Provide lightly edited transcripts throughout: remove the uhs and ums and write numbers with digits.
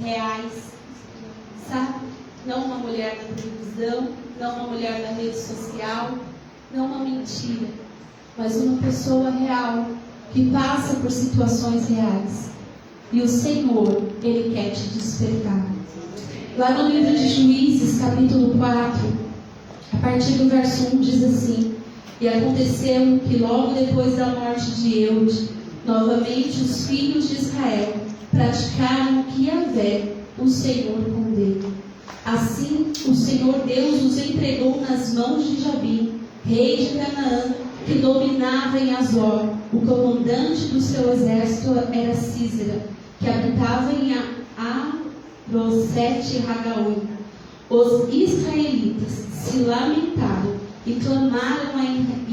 reais, sabe? Não uma mulher da televisão, não uma mulher da rede social, não uma mentira, mas uma pessoa real que passa por situações reais. E o Senhor, Ele quer te despertar. Lá no livro de Juízes, capítulo 4, a partir do verso 1 diz assim: E aconteceu que logo depois da morte de Eude, novamente os filhos de Israel praticaram o que Yahvé, o Senhor, condenou. Assim, o Senhor Deus os entregou nas mãos de Jabim, rei de Canaã, que dominava em Azor. O comandante do seu exército era Sísera, que habitava em Arosete Hagaoi. Os israelitas se lamentaram e clamaram a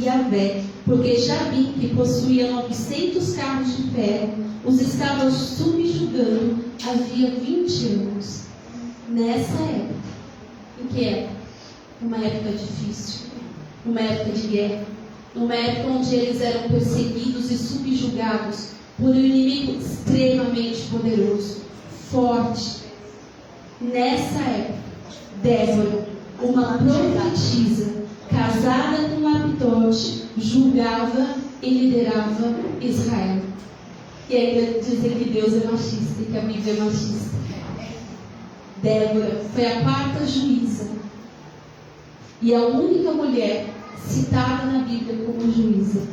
Yahvé, porque Jabim, que possuía 900 carros de ferro, os estava subjugando havia 20 anos. Nessa época, em que época? Uma época difícil, uma época de guerra, numa época onde eles eram perseguidos e subjugados por um inimigo extremamente poderoso, forte. Nessa época, Débora, uma profetisa, casada com Lapidote, julgava e liderava Israel. E ainda dizem que Deus é machista e que a Bíblia é machista. Débora foi a quarta juíza e a única mulher citada na Bíblia como juíza.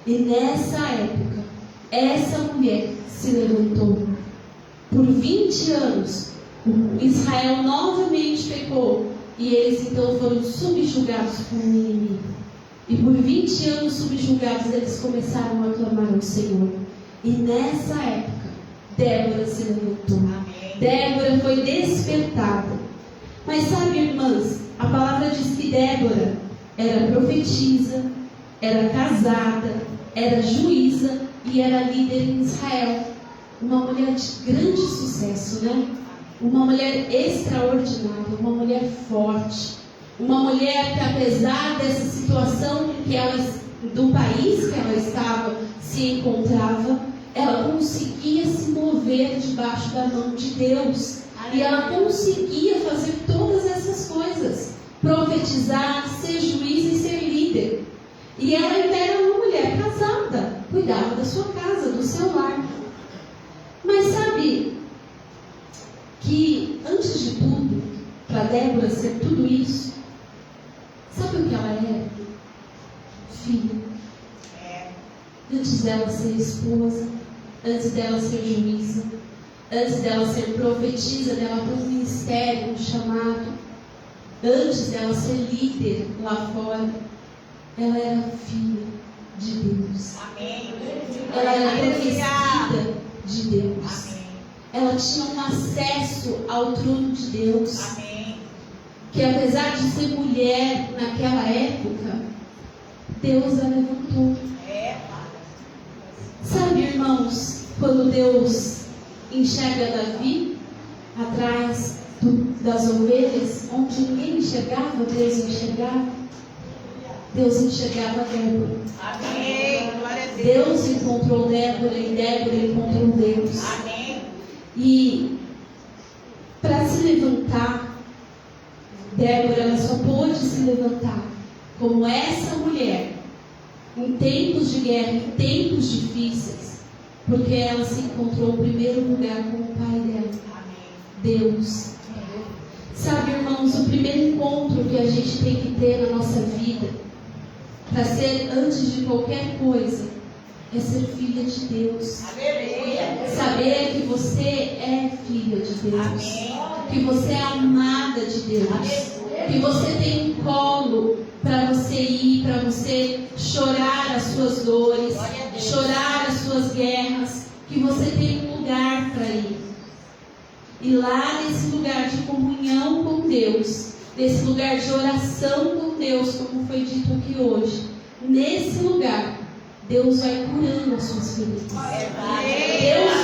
E nessa época, essa mulher se levantou. Por 20 anos, Israel novamente pecou e eles então foram subjugados por um inimigo. E por 20 anos subjugados, eles começaram a clamar ao Senhor. E nessa época, Débora se levantou. Débora foi despertada. Mas sabe, irmãs, a palavra diz que Débora era profetisa, era casada, era juíza e era líder em Israel. Uma mulher de grande sucesso, né? Uma mulher extraordinária, uma mulher forte. Uma mulher que, apesar dessa situação do país que ela estava, se encontrava, ela conseguia se mover debaixo da mão de Deus. E ela conseguia fazer todas essas coisas. Profetizar, ser juiz e ser líder. E ela ainda era uma mulher casada. Cuidava da sua casa, do seu lar. Mas sabe que, antes de tudo, para Débora ser tudo isso, sabe o que ela era? Filha. Antes dela ser esposa, antes dela ser juíza, antes dela ser profetisa, dela ter um ministério, um chamado, antes dela ser líder lá fora, ela era filha de Deus. Amém. Ela era conhecida de Deus. Amém. Ela tinha um acesso ao trono de Deus. Amém. Que apesar de ser mulher naquela época, Deus a levantou. Sabe, irmãos, quando Deus enxerga Davi atrás das ovelhas, onde ninguém enxergava, Deus enxergava. Deus enxergava Débora. Amém. Glória a Deus. Deus encontrou Débora e Débora encontrou Deus. Amém. E para se levantar, Débora ela só pôde se levantar como essa mulher em tempos de guerra, em tempos difíceis, porque ela se encontrou em primeiro lugar com o pai dela, Deus. Sabe, irmãos, o primeiro encontro que a gente tem que ter na nossa vida, para ser antes de qualquer coisa, é ser filha de Deus. Saber que você é filha de Deus. Que você é amada de Deus. Que você tem um colo para você ir, para você chorar as suas dores, chorar as suas guerras. Que você tem um lugar para ir. E lá nesse lugar de comunhão com Deus, nesse lugar de oração com Deus, como foi dito aqui hoje, nesse lugar, Deus vai curando as suas feridas. Deus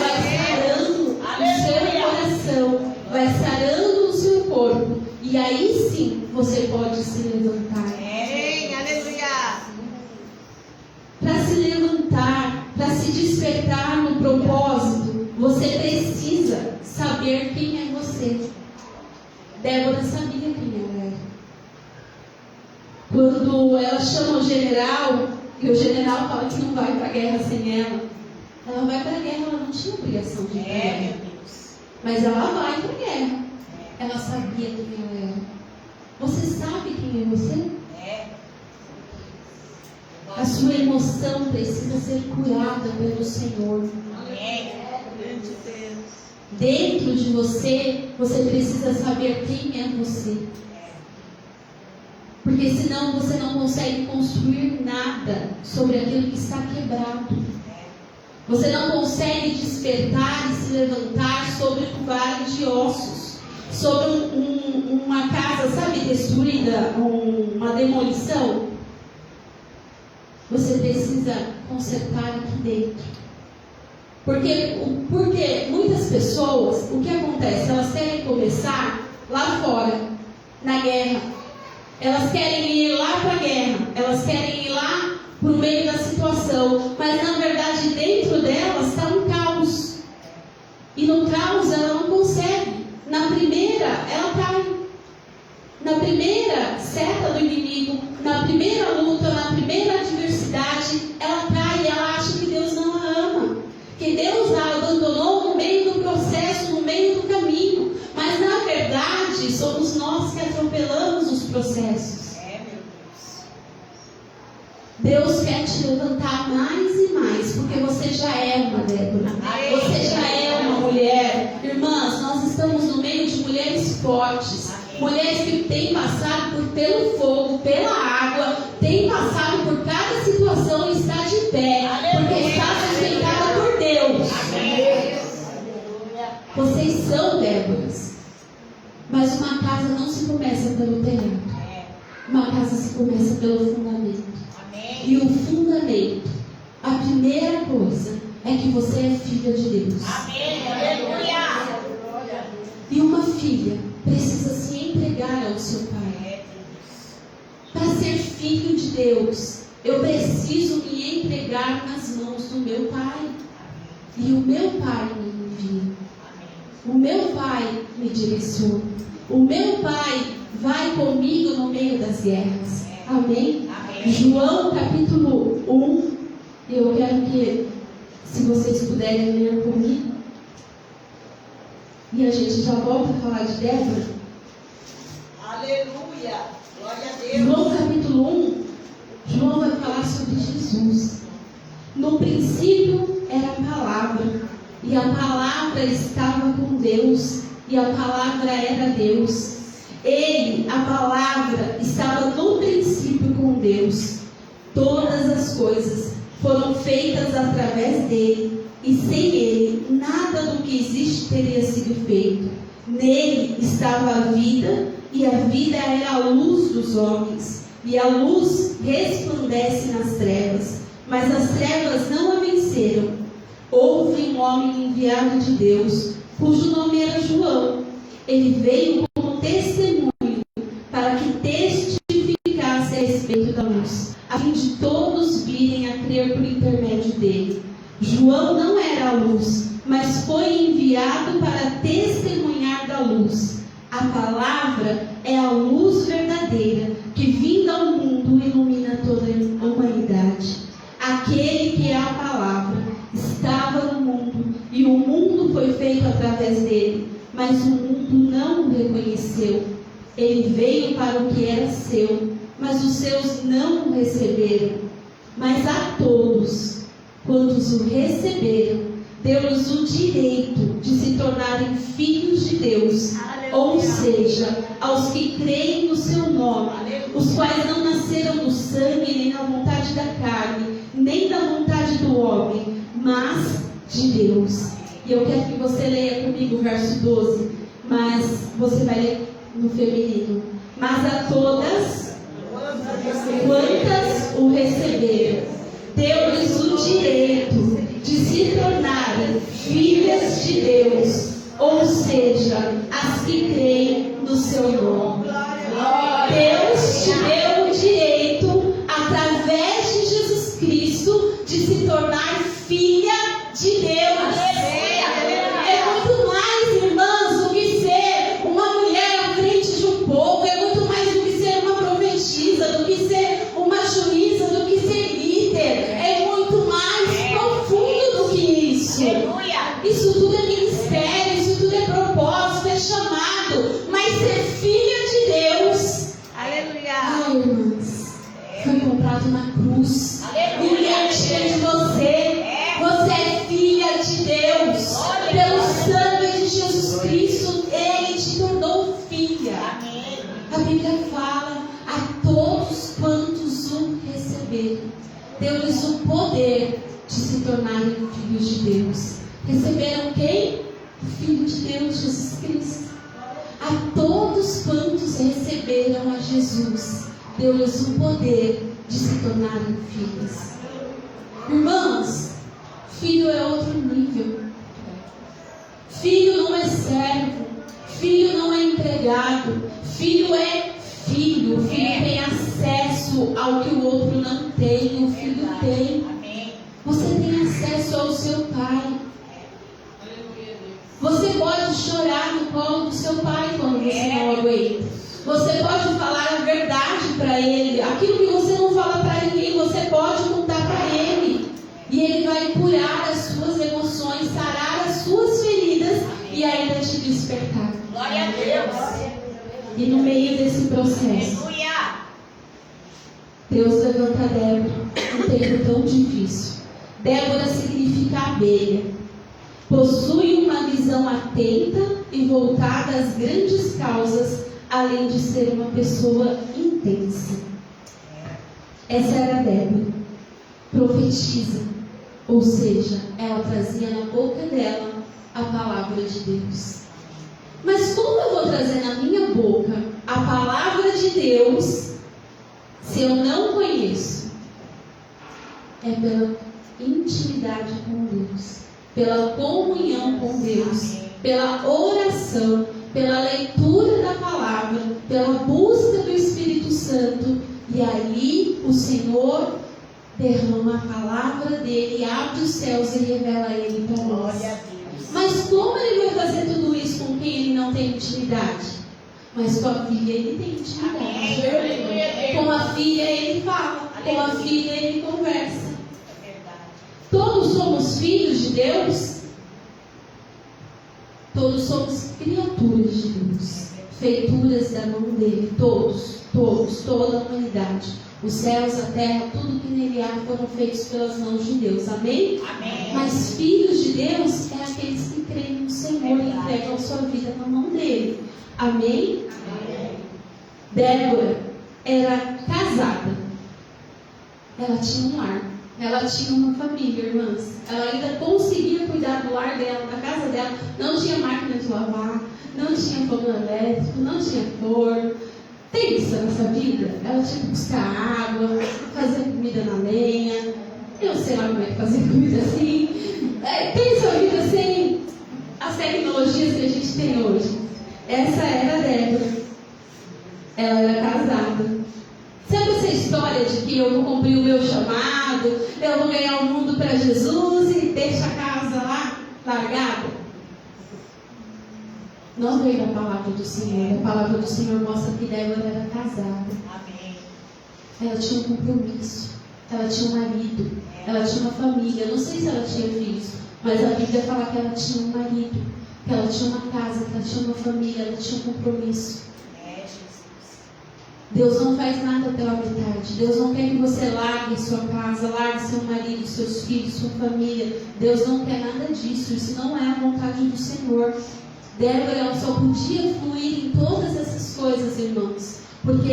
vai sarando o seu coração, vai sarando o seu corpo. E aí sim você pode se levantar. Amém. Aleluia. Para se levantar, para se despertar no propósito, você precisa saber saber quem é você. Débora sabia quem ela era. Quando ela chama o general, e o general fala que não vai para a guerra sem ela, ela vai para a guerra, ela não tinha obrigação de ir para a guerra. Mas ela vai para a guerra. Ela sabia quem ela era. Você sabe quem é você? A sua emoção precisa ser curada pelo Senhor. Dentro de você, você precisa saber quem é você. Porque senão você não consegue construir nada sobre aquilo que está quebrado. Você não consegue despertar e se levantar sobre um vale de ossos. Sobre uma casa, sabe, destruída, uma demolição. Você precisa consertar aqui dentro. Porque muitas pessoas, o que acontece? Elas querem começar lá fora, na guerra. Elas querem ir lá para a guerra. Elas querem ir lá para o meio da situação. Mas na verdade dentro delas está um caos. E no caos ela não consegue. Na primeira ela cai. Na primeira seta do inimigo, na primeira luta, na primeira adversidade, ela cai e ela acha que Deus não a ama. Que Deus a abandonou no meio do processo, no meio do caminho. Mas na verdade, somos nós que atropelamos os processos. Deus quer te levantar mais e mais, porque você já é uma Débora. Você já é uma mulher. Irmãs, nós estamos no meio de mulheres fortes. Mulheres que têm passado pelo fogo, pela água, têm passado por cada situação e está de pé, porque está sustentada por Deus. Vocês são Déboras. Mas uma casa não se começa pelo telhado. Uma casa se começa pelo fundamento. E o fundamento, a primeira coisa, é que você é filha de Deus. E uma filha precisa se entregar ao seu pai. Para ser filho de Deus, eu preciso me entregar nas mãos do meu pai. E o meu pai me envia. O meu pai me direciona. O meu pai vai comigo no meio das guerras. Amém? João capítulo 1. Eu quero que, se vocês puderem ler comigo. E a gente já volta a falar de Débora. Aleluia! Glória a Deus! João capítulo 1, João vai falar sobre Jesus. No princípio era a palavra, e a palavra estava com Deus, e a palavra era Deus. Ele, a palavra, estava no princípio com Deus. Todas as coisas foram feitas através dele, e sem ele, nada do que existe teria sido feito. Nele estava a vida, e a vida era a luz dos homens. E a luz resplandece nas trevas, mas as trevas não a venceram. Houve um homem enviado de Deus, cujo nome era João. Ele veio como testemunho, para que testificasse a respeito da luz, a fim de todos virem a crer por intermédio dele. João não era a luz, mas foi enviado para testemunhar da luz. A palavra é a luz verdadeira, que vindo ao mundo ilumina toda a humanidade. Aquele que é a palavra estava no mundo, e o mundo foi feito através dele, mas o mundo não o reconheceu. Ele veio para o que era seu, mas os seus não o receberam. Mas a todos quantos o receberam, deu-lhes o direito de se tornarem filhos de Deus. Aleluia. Ou seja, aos que creem no seu nome, aleluia, os quais não nasceram do sangue, nem da vontade da carne, nem da vontade do homem, mas de Deus. E eu quero que você leia comigo o verso 12, mas você vai ler no feminino. Mas a todas quantas o receberam, deu-lhes o direito de se tornarem filhas de Deus, ou seja, as que creem no seu nome. Deus te deu o direito, através de Jesus Cristo, de se tornar filha de Deus. É muito mais, irmãs, isso Ele te tornou filha. Amém. A Bíblia fala: a todos quantos o receberam, deu-lhes o poder de se tornarem filhos de Deus. Receberam quem? O Filho de Deus, Jesus Cristo. A todos quantos receberam a Jesus, deu-lhes o poder de se tornarem filhos. Irmãos, filho é outro nível. Filho não é servo, filho não é empregado, filho é filho. O filho tem acesso ao que o outro não tem, o filho tem. Você tem acesso ao seu pai. Você pode chorar no colo do seu pai quando você não aguenta. Você pode falar a verdade para ele. Aquilo que você não fala para ninguém, você pode contar para ele. E ele vai curar as suas emoções, sarar as suas feridas e ainda te despertar. Glória a Deus. E no meio desse processo, Deus levanta Débora num tempo tão difícil. Débora significa abelha. Possui uma visão atenta e voltada às grandes causas, além de ser uma pessoa intensa. Essa era Débora. Profetiza, ou seja, ela trazia na boca dela a palavra de Deus. Mas como eu vou trazer na minha boca a palavra de Deus se eu não conheço? É pela intimidade com Deus, pela comunhão com Deus, pela oração, pela leitura da palavra, pela busca do Espírito Santo. E aí o Senhor derrama a palavra dele, abre os céus e revela ele para nós. Mas como ele vai fazer tudo isso com quem ele não tem intimidade? Mas com a filha ele tem intimidade. Com a filha ele fala, com a filha ele conversa. Todos somos filhos de Deus. Todos somos criaturas de Deus, feituras da mão dele. Todos, toda a humanidade. Os céus, a terra, tudo que nele há foram feitos pelas mãos de Deus. Amém? Amém. Mas filhos de Deus é aqueles que creem no Senhor e entregam a sua vida na mão dele. Amém? Amém. Débora era casada. Ela tinha um lar. Ela tinha uma família, irmãs. Ela ainda conseguia cuidar do lar dela, da casa dela. Não tinha máquina de lavar, não tinha fogão elétrico, não tinha forno. Pensa nessa vida. Ela tinha que buscar água, fazer comida na lenha. Eu sei lá como é que fazer comida assim. Pensa a vida sem as tecnologias que a gente tem hoje. Essa era a Débora. Ela era casada. Sabe essa história de que eu vou cumprir o meu chamado, eu vou ganhar o mundo para Jesus e deixa a casa lá largada? Não veio da palavra do Senhor. A palavra do Senhor mostra que Débora era casada. Amém. Ela tinha um compromisso. Ela tinha um marido. Ela tinha uma família. Eu não sei se ela tinha filhos, mas a Bíblia fala que ela tinha um marido, que ela tinha uma casa, que ela tinha uma família, ela tinha um compromisso. Deus não faz nada pela metade. Deus não quer que você largue sua casa, largue seu marido, seus filhos, sua família. Deus não quer nada disso. Isso não é a vontade do Senhor. Débora, ela só podia fluir em todas essas coisas, irmãos, porque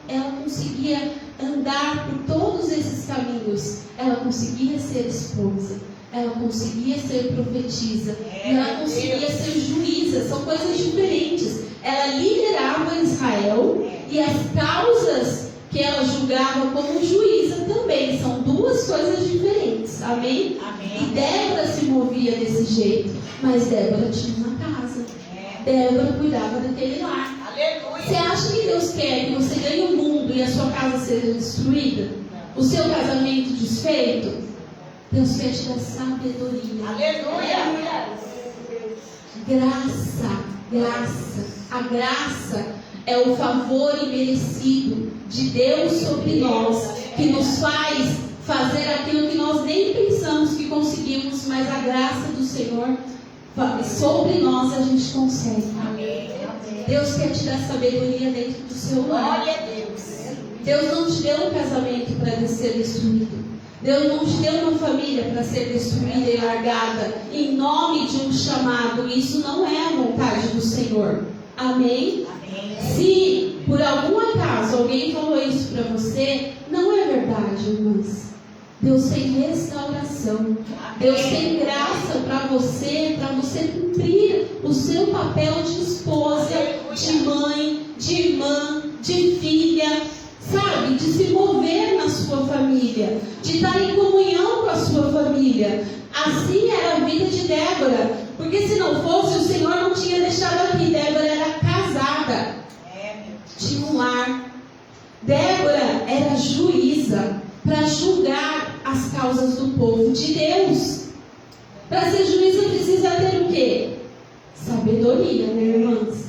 ela conseguia andar por todos esses caminhos. Ela conseguia ser esposa, ela conseguia ser profetisa, e ela conseguia ser juíza. São coisas diferentes. Ela liderava Israel e as causas que ela julgava como juíza também. São duas coisas diferentes. Amém? Amém. E Débora se movia desse jeito, mas Débora tinha uma casa. Débora cuidava daquele lar. Aleluia. Você acha que Deus quer que você ganhe o mundo e a sua casa seja destruída? O seu casamento desfeito? Deus quer te dar sabedoria. Aleluia. Graça. A graça é o favor imerecido de Deus sobre nós, que nos faz fazer aquilo que nós nem pensamos que conseguimos, mas a graça do Senhor sobre nós a gente consegue. Amém. Deus quer te dar sabedoria dentro do seu lar. Glória a Deus. Deus não te deu um casamento para ser destruído. Deus não te deu uma família para ser destruída e largada em nome de um chamado. Isso não é a vontade do Senhor. Amém? Se por algum acaso alguém falou isso para você, não é verdade, irmãs. Deus tem restauração. Deus tem graça para você cumprir o seu papel de esposa, de mãe, de irmã, de filha, sabe? De se mover na sua família, de estar em comunhão com a sua família. Assim era a vida de Débora, porque se não fosse, o Senhor não tinha deixado aqui. Débora era casada, tinha um lar. Débora era juíza para julgar as causas do povo de Deus. Para ser juíza precisa ter o quê? Sabedoria, né, irmãs?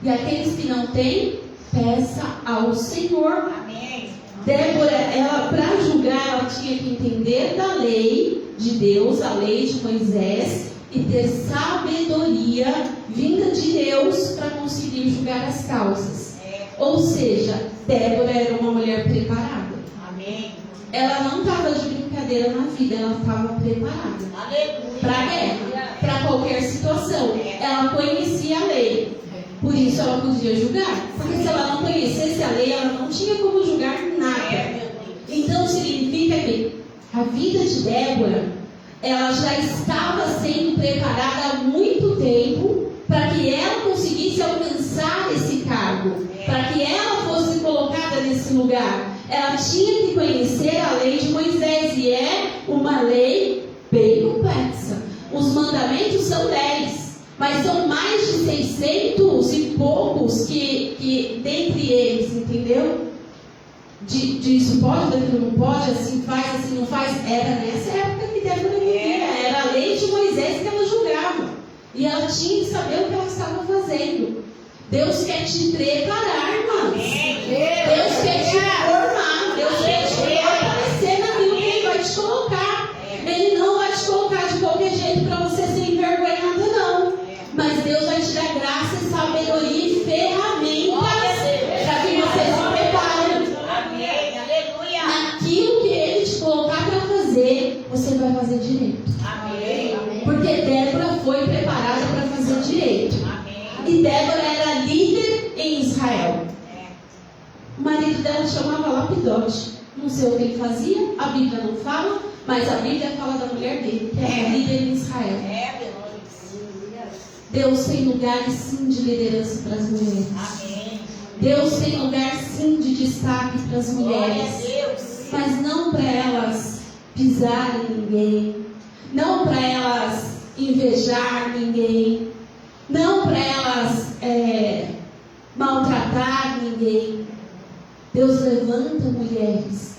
E aqueles que não têm, peça ao Senhor. Amém. Débora, ela para julgar, ela tinha que entender da lei de Deus, a lei de Moisés, e ter sabedoria vinda de Deus para conseguir julgar as causas. Ou seja, Débora era uma mulher preparada. Amém. Ela não estava de brincadeira na vida, ela estava preparada para a guerra, para qualquer situação. Ela conhecia a lei, por isso ela podia julgar. Porque se ela não conhecesse a lei, ela não tinha como julgar nada. Então significa que a vida de Débora, ela já estava sendo preparada há muito tempo para que ela conseguisse alcançar esse cargo, para que ela fosse colocada nesse lugar. Ela tinha que conhecer a lei de Moisés, e é uma lei bem complexa. Os mandamentos são 10, mas são mais de 600 e poucos que dentre eles, entendeu? Disso pode, daquilo não pode, assim faz, assim não faz. Era nessa época que Débora vivia. Era a lei de Moisés que ela julgava. E ela tinha que saber o que ela estava fazendo. Deus quer te preparar, irmãos. Deus quer te formar. Deus quer te fortalecer naquilo que Ele vai te colocar. Ele não vai te colocar de qualquer jeito para você ser envergonhada, não. Mas Deus vai te dar graça, sabedoria e ferramentas para que você se prepare. Amém. Aleluia. Naquilo que Ele te colocar para fazer, você vai fazer direito. Amém. Porque Débora foi preparada para fazer direito. Amém. E Débora era líder em Israel. O marido dela chamava Lapidote. Não sei o que ele fazia, a Bíblia não fala, mas a Bíblia fala da mulher dele, que era líder em Israel. Deus tem lugares sim de liderança para as mulheres. Amém. Deus tem lugar sim de destaque para as Glória a mulheres. Deus. Mas não para elas pisarem ninguém, não para elas invejar ninguém, não para elas maltratar ninguém. Deus levanta mulheres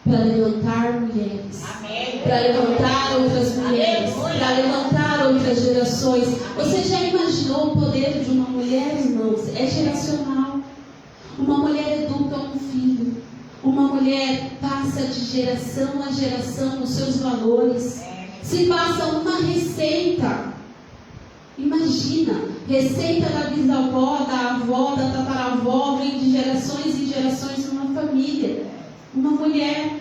para levantar mulheres, Amém. para levantar outras mulheres, para levantar outras gerações. Você já imaginou o poder de uma mulher, irmãos? É geracional. Uma mulher educa um filho. Uma mulher passa de geração a geração os seus valores. Se passa uma receita. Imagina, receita da bisavó, da avó, da tataravó, vem de gerações em gerações numa família. Uma mulher,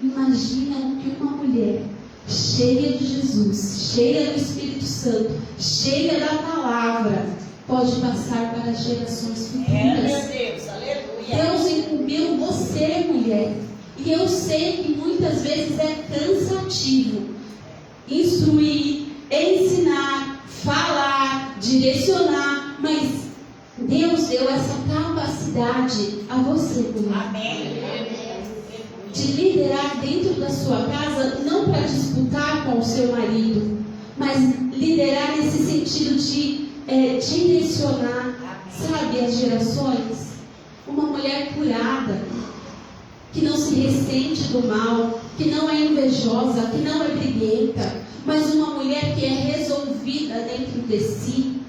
imagina o que uma mulher cheia de Jesus, cheia do Espírito Santo, cheia da palavra, pode passar para as gerações futuras. Deus, aleluia. Deus incumbiu você, mulher. E eu sei que muitas vezes é cansativo instruir, ensinar, falar, direcionar, mas Deus deu essa capacidade a você, mulher. Amém. De liderar dentro da sua casa, não para disputar com o seu marido, mas liderar nesse sentido de direcionar, sabe, as gerações. Uma mulher curada, que não se ressente do mal, que não é invejosa, que não é briguenta, mas uma mulher que é resolvida dentro de si,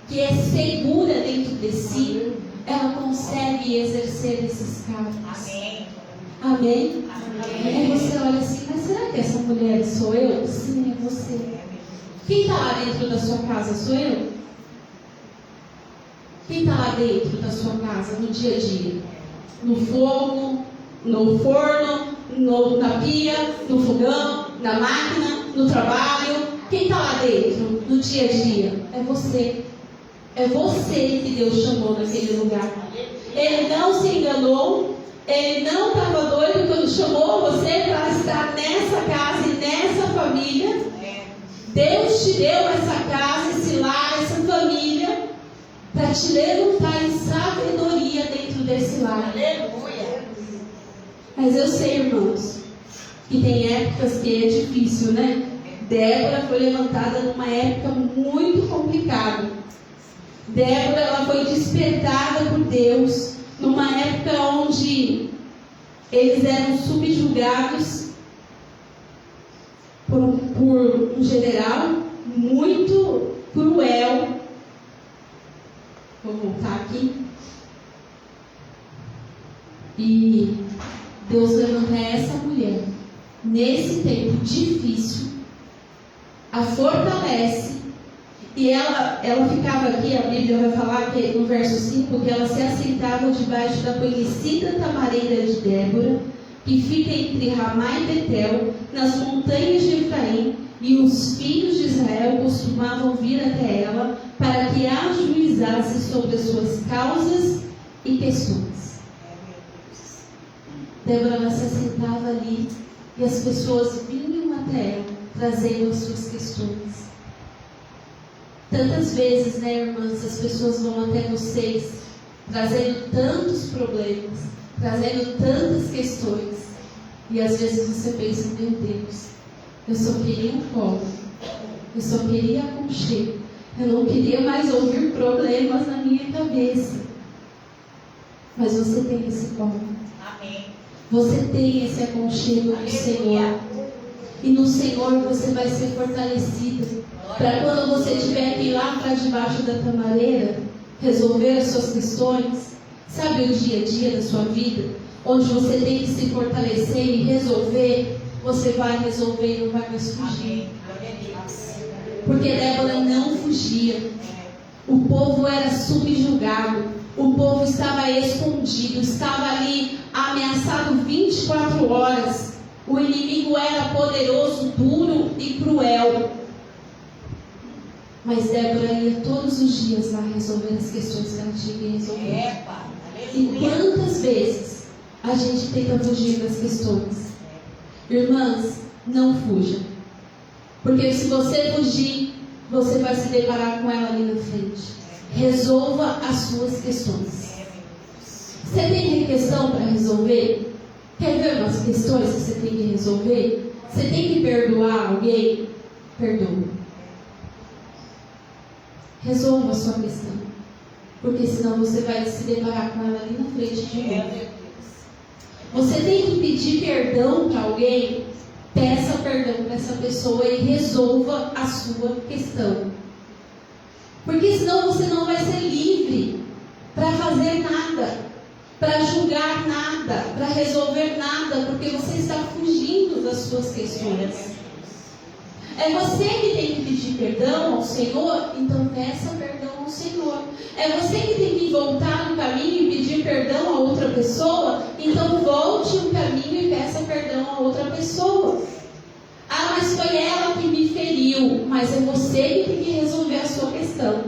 que é segura dentro de si, ela consegue exercer esses cargos. Amém. Amém? Aí você olha assim, mas será que essa mulher sou eu? Sim, é você. Quem está lá dentro da sua casa sou eu? Quem está lá dentro da sua casa no dia a dia? No fogo, no forno, na pia, no fogão, na máquina, no trabalho. Quem está lá dentro, no dia a dia? É você. É você que Deus chamou naquele lugar. Ele não se enganou. Ele não estava doido quando chamou você para estar nessa casa e nessa família. Deus te deu essa casa, esse lar, essa família, para te levantar em sabedoria dentro desse lar. Aleluia. Mas eu sei, irmãos, que tem épocas que é difícil, né? Débora foi levantada numa época muito complicada. Débora, ela foi despertada por Deus numa época onde eles eram subjugados por um general muito cruel. Vou voltar aqui. E Deus levanta essa mulher nesse tempo difícil, a fortalece. E ela ficava aqui, a Bíblia vai falar que no verso 5, que ela se assentava debaixo da conhecida tamareira de Débora, que fica entre Ramá e Betel, nas montanhas de Efraim, e os filhos de Israel costumavam vir até ela para que a ajuizasse sobre as suas causas e questões. Débora, ela se assentava ali e as pessoas vinham até ela, trazendo as suas questões. Tantas vezes, né, irmãs, as pessoas vão até vocês trazendo tantos problemas, trazendo tantas questões, e às vezes você pensa: meu Deus, eu só queria um colo, eu só queria aconchego, eu não queria mais ouvir problemas na minha cabeça. Mas você tem esse colo, Amém. você tem esse aconchego do Senhor, e no Senhor você vai ser fortalecida. Para quando você tiver que ir lá para debaixo da tamareira, resolver as suas questões, sabe o dia a dia da sua vida, onde você tem que se fortalecer e resolver, você vai resolver e não vai mais fugir. Porque Débora não fugia. O povo era subjugado, o povo estava escondido, estava ali ameaçado 24 horas. O inimigo era poderoso, duro e cruel. Mas Débora ia todos os dias lá resolver as questões que ela tinha que resolver. E quantas vezes a gente tenta fugir das questões? Irmãs, não fuja. Porque se você fugir, você vai se deparar com ela ali na frente. Resolva as suas questões. Você tem questão para resolver? Quer ver umas questões que você tem que resolver? Você tem que perdoar alguém? Perdoa. Resolva a sua questão, porque senão você vai se deparar com ela ali na frente de novo. Você tem que pedir perdão para alguém? Peça perdão para essa pessoa e resolva a sua questão, porque senão você não vai ser livre para fazer nada, para julgar nada, para resolver nada, porque você está fugindo das suas questões. É você que tem que pedir perdão ao Senhor, então peça perdão ao Senhor. É você que tem que voltar no caminho e pedir perdão a outra pessoa, então volte no caminho e peça perdão a outra pessoa. Ah, mas foi ela que me feriu, mas é você que tem que resolver a sua questão.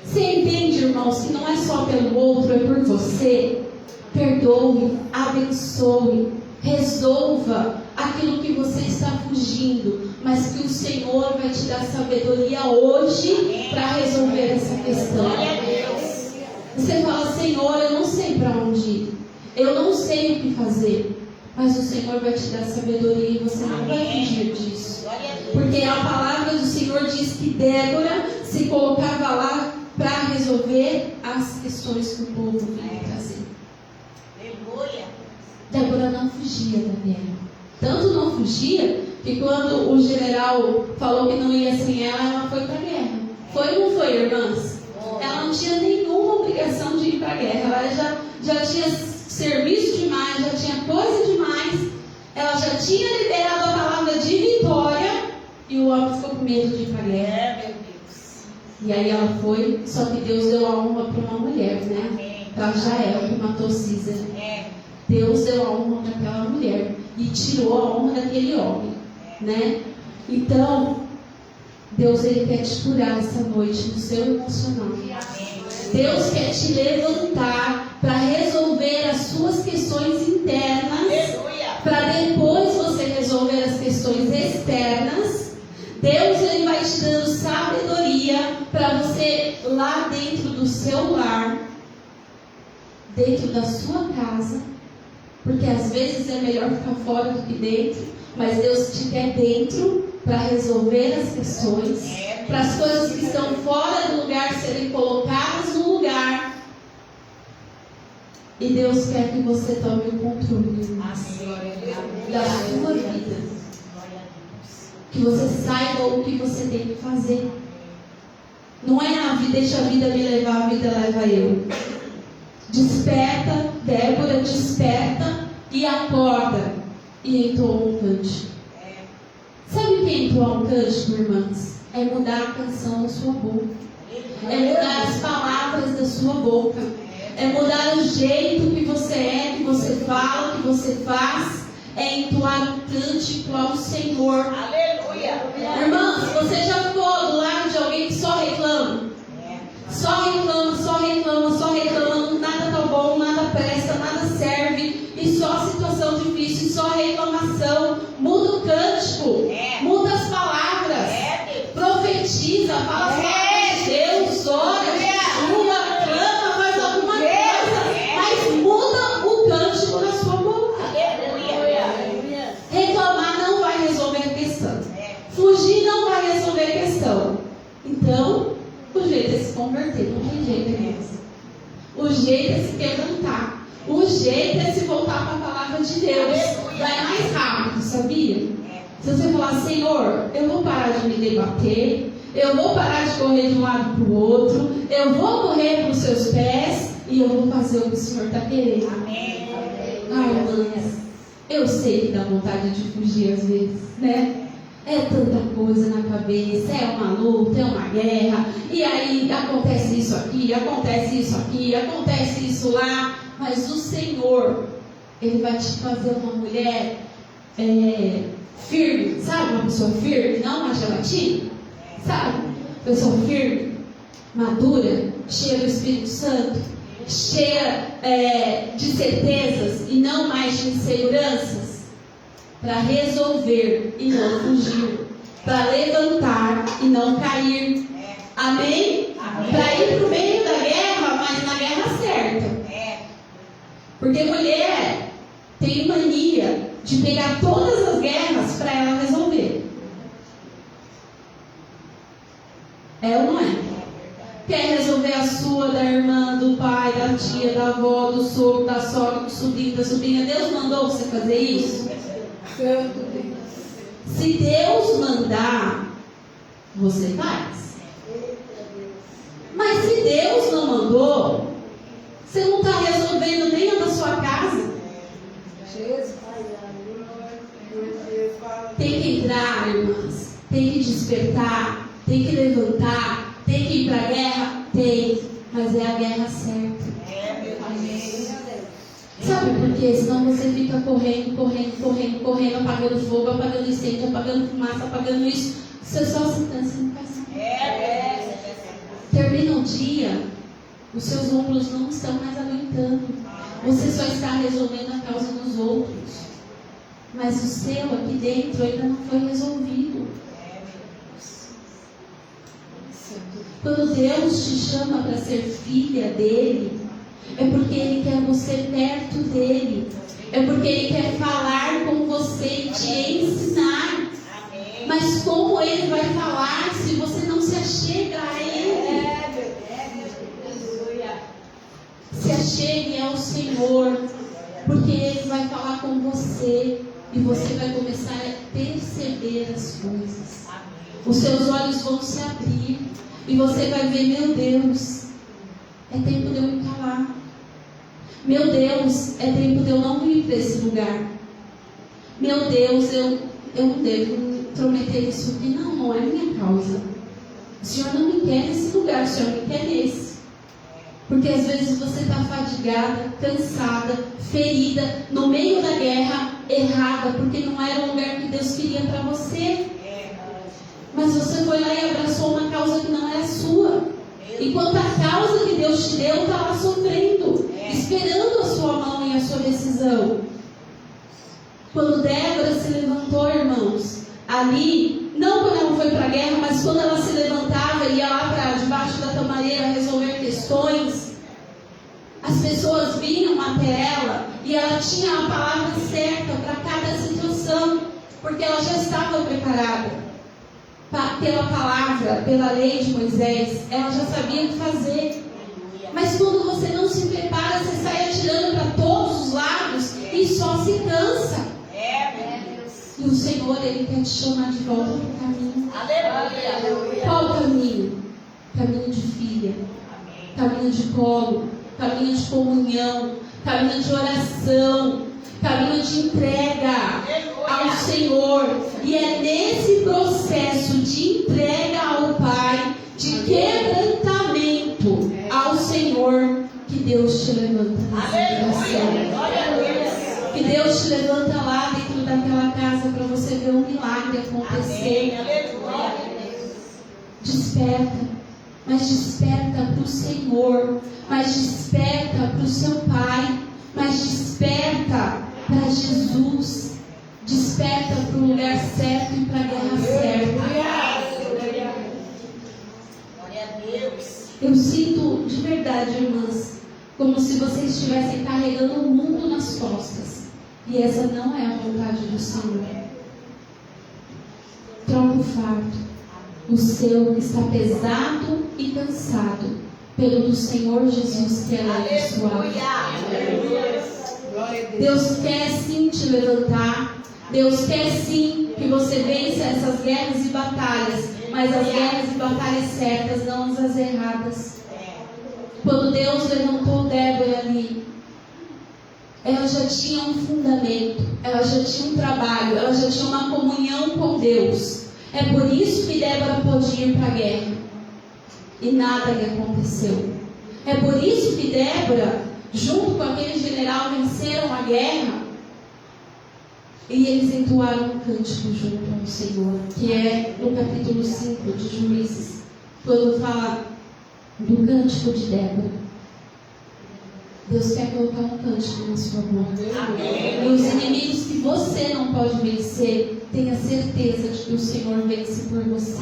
Você entende, irmãos, que não é só pelo outro, é por você? Perdoe, abençoe, resolva aquilo que você está fugindo, mas que o Senhor vai te dar sabedoria hoje para resolver essa questão. Você fala: Senhor, eu não sei para onde ir, eu não sei o que fazer, mas o Senhor vai te dar sabedoria e você não vai fugir disso, porque a palavra do Senhor diz que Débora se colocava lá para resolver as questões que o povo vinha trazer. Débora não fugia da guerra. Tanto não fugia que quando o general falou que não ia sem ela, ela foi para a guerra. Foi ou não foi, irmãs? Ela não tinha nenhuma obrigação de ir para a guerra. Ela já tinha serviço demais, já tinha coisa demais. Ela já tinha liberado a palavra de vitória e o homem ficou com medo de ir para a guerra. E aí ela foi, só que Deus deu a honra para uma mulher, né? Para Jael, que matou Císera. Deus deu a honra daquela mulher e tirou a honra daquele homem, né? Então, Deus, Ele quer te curar essa noite no seu emocional. Deus quer te levantar para resolver as suas questões internas, para depois você resolver as questões externas. Deus, Ele vai te dando sabedoria para você, lá dentro do seu lar, dentro da sua casa, porque às vezes é melhor ficar fora do que dentro, mas Deus te quer dentro para resolver as questões, para as coisas que estão fora do lugar serem colocadas no lugar. E Deus quer que você tome o controle da sua vida, que você saiba o que você tem que fazer. Não é deixa a vida me levar, a vida leva eu. Desperta, Débora, desperta e acorda. E entoa um cântico. Sabe o que é entoar um cântico, irmãs? É mudar a canção da sua boca. É mudar as palavras da sua boca. É mudar o jeito que você é, que você fala, que você faz. É entoar um cântico ao Senhor. Aleluia. Irmãs, você já ficou do lado de alguém que só reclama? Só reclama, só reclama, só reclama. Nada tá bom, nada presta, nada serve. E só situação difícil, só reclamação. Muda o cântico, muda as palavras. Profetiza, fala as palavras de Deus, ora, jejua, clama, faz alguma coisa. Mas muda o cântico na sua boca. Reclamar não vai resolver a questão. Fugir não vai resolver a questão. Então, o jeito é se converter, não tem jeito, irmãos. O jeito é se quebrantar. O jeito é se voltar para a palavra de Deus. Vai mais rápido, sabia? Se você falar, Senhor, eu vou parar de me debater, eu vou parar de correr de um lado para o outro, eu vou correr para os seus pés e eu vou fazer o que o Senhor está querendo. Ai, irmãs, eu sei que dá vontade de fugir às vezes, né? É tanta coisa na cabeça, é uma luta, é uma guerra, e aí acontece isso aqui, acontece isso aqui, acontece isso lá, mas o Senhor, Ele vai te fazer uma mulher firme, sabe? Uma pessoa firme, não uma gelatina, sabe? Pessoa firme, madura, cheia do Espírito Santo, cheia de certezas e não mais de inseguranças. Para resolver e não fugir, para levantar e não cair. Amém? Para ir para o meio da guerra, mas na guerra certa. Porque mulher tem mania de pegar todas as guerras para ela resolver. É ou não é? Quer resolver a sua, da irmã, do pai, da tia, da avó, do sogro, da sogra, do sobrinho, da sobrinha. Deus mandou você fazer isso? Se Deus mandar, você faz. Mas se Deus não mandou, você não está resolvendo nem a da sua casa. Tem que entrar, irmãs. Tem que despertar. Tem que levantar. Tem que ir para a guerra? Tem. Mas é a guerra certa. Sabe por quê? Senão você fica correndo, apagando fogo, apagando incêndio, apagando fumaça, apagando isso. Você só se cansa e não faz nada. Termina o dia, os seus ombros não estão mais aguentando. Você só está resolvendo a causa dos outros. Mas o seu aqui dentro ainda não foi resolvido. Quando Deus te chama para ser filha dele, é porque Ele quer você perto dele. É porque Ele quer falar com você e te ensinar. Mas como Ele vai falar se você não se achega a Ele? Se achegue ao Senhor, porque Ele vai falar com você e você vai começar a perceber as coisas. Os seus olhos vão se abrir e você vai ver, meu Deus, é tempo de eu me calar. Meu Deus, é tempo de eu não vir para esse lugar. Meu Deus, eu não devo me intrometer nisso aqui. Não é minha causa. O Senhor não me quer nesse lugar, o Senhor me quer nesse. Porque às vezes você está fadigada, cansada, ferida, no meio da guerra, errada, porque não era o lugar que Deus queria para você. Mas você foi lá e abraçou uma causa que não era sua. Enquanto a causa que Deus te deu está lá sofrendo, esperando a sua mão e a sua decisão. Quando Débora se levantou, irmãos, ali, não quando ela foi para a guerra, mas quando ela se levantava e ia lá para debaixo da tamareira resolver questões, as pessoas vinham até ela e ela tinha a palavra certa para cada situação, porque ela já estava preparada. Pela palavra, pela lei de Moisés, ela já sabia o que fazer. Mas quando você não se prepara, você sai atirando para todos os lados e só se cansa. E o Senhor, Ele quer te chamar de volta para o caminho. Aleluia. Qual o caminho? Caminho de filha, caminho de colo, caminho de comunhão, caminho de oração, caminho de entrega ao Senhor. E é nesse processo de entrega ao Pai, de quebrantamento ao Senhor, que Deus te levanta nessa geração. Que Deus te levanta lá dentro daquela casa para você ver um milagre acontecer. Desperta, mas desperta para o Senhor, mas desperta para o seu Pai, mas desperta para Jesus, desperta para o lugar certo e para a guerra certa. Glória a Deus. Eu sinto de verdade, irmãs, como se vocês estivessem carregando o mundo nas costas, e essa não é a vontade do Senhor. Troca o fardo, o seu que está pesado e cansado, pelo do Senhor Jesus, que é leve e suave. Deus quer sim te levantar. Deus quer sim que você vença essas guerras e batalhas, mas as guerras e batalhas certas, não as erradas. Quando Deus levantou Débora ali, ela já tinha um fundamento, ela já tinha um trabalho, ela já tinha uma comunhão com Deus. É por isso que Débora pôde ir para a guerra e nada lhe aconteceu. É por isso que Débora, junto com aquele general, venceram a guerra. E eles entoaram um cântico junto ao Senhor, que é no capítulo 5 de Juízes, quando fala do cântico de Débora. Deus quer colocar um cântico na sua boca. E os inimigos que você não pode vencer, tenha certeza de que o Senhor vence por você.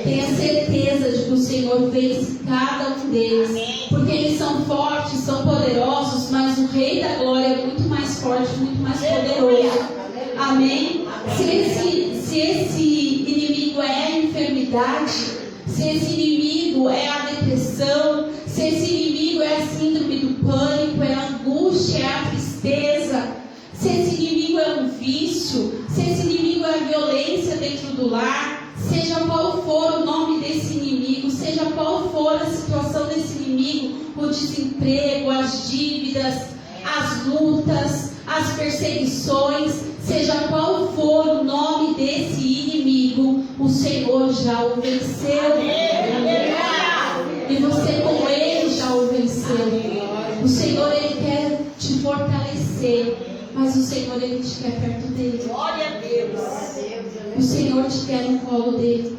Tenha certeza de que o Senhor vence cada um deles. Porque eles são fortes, são poderosos, mas o Rei da Glória é muito mais forte, muito mais poderoso. Amém? Se esse inimigo é a enfermidade, se esse inimigo é a depressão, se esse inimigo é a síndrome do pânico, é a angústia, é a tristeza, se esse inimigo é um vício, se esse inimigo é a violência dentro do lar, seja qual for o nome desse inimigo, seja qual for a situação desse inimigo, o desemprego, as dívidas, as lutas, as perseguições, seja qual for o nome desse inimigo, o Senhor já o venceu. E você com Ele já o venceu. O Senhor, Ele quer te fortalecer, mas o Senhor, Ele te quer perto dEle. Glória a Deus. O Senhor te quer no colo dEle,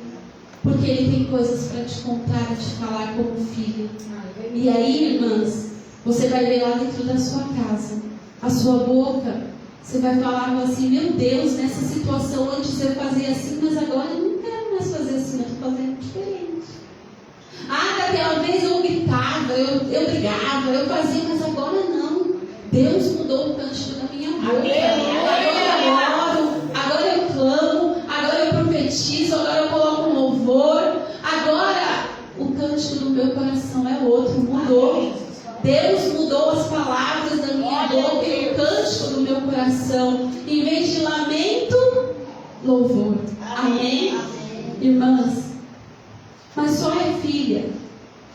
porque Ele tem coisas para te contar e te falar como filho. E aí, irmãs, você vai ver lá dentro da sua casa, a sua boca, você vai falar assim: meu Deus, nessa situação antes eu fazia assim, mas agora eu não quero mais fazer assim, eu estou fazendo diferente. Ah, daquela vez eu gritava, eu brigava, eu fazia, mas agora não. Deus mudou o cântico da minha boca. Agora eu oro, agora eu clamo, agora eu profetizo, agora eu coloco um louvor. Agora o cântico do meu coração é outro, mudou. Deus mudou as palavras da minha boca e o cântico do meu coração. Em vez de lamento, louvor. Amém? Irmãs, mas só é filha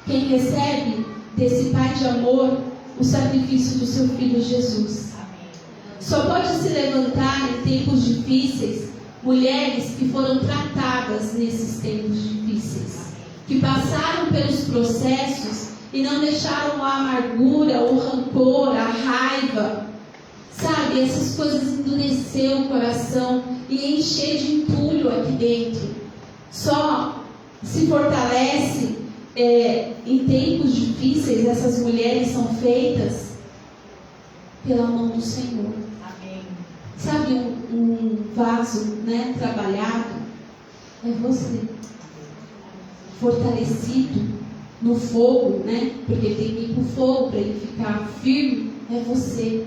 quem recebe desse Pai de amor o sacrifício do seu Filho Jesus. Só pode se levantar em tempos difíceis mulheres que foram tratadas nesses tempos difíceis, que passaram pelos processos e não deixaram a amargura, o rancor, a raiva, sabe, essas coisas endurecer o coração e encher de entulho aqui dentro. Só se fortalece em tempos difíceis. Essas mulheres são feitas pela mão do Senhor. Amém. Sabe, um vaso, né, trabalhado é você, fortalecido no fogo, né, porque tem que ir para o fogo para ele ficar firme, é você.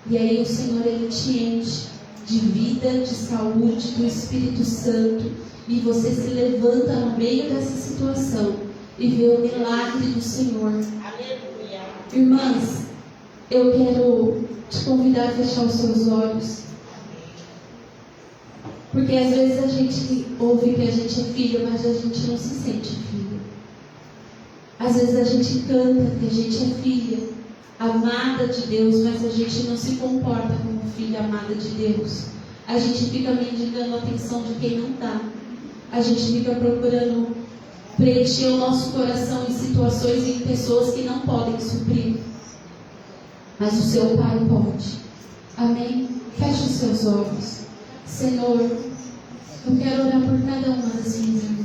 E aí o Senhor, Ele te enche de vida, de saúde, do Espírito Santo, e você se levanta no meio dessa situação e vê o milagre do Senhor. Aleluia. Irmãs, eu quero te convidar a fechar os seus olhos, porque às vezes a gente ouve que a gente é filha, mas a gente não se sente filha. Às vezes a gente canta que a gente é filha, amada de Deus, mas a gente não se comporta como filha amada de Deus. A gente fica mendigando a atenção de quem não dá. A gente fica procurando preencher o nosso coração em situações e em pessoas que não podem suprir. Mas o seu Pai pode. Amém? Feche os seus olhos. Senhor, eu quero orar por cada uma das minhas irmãs.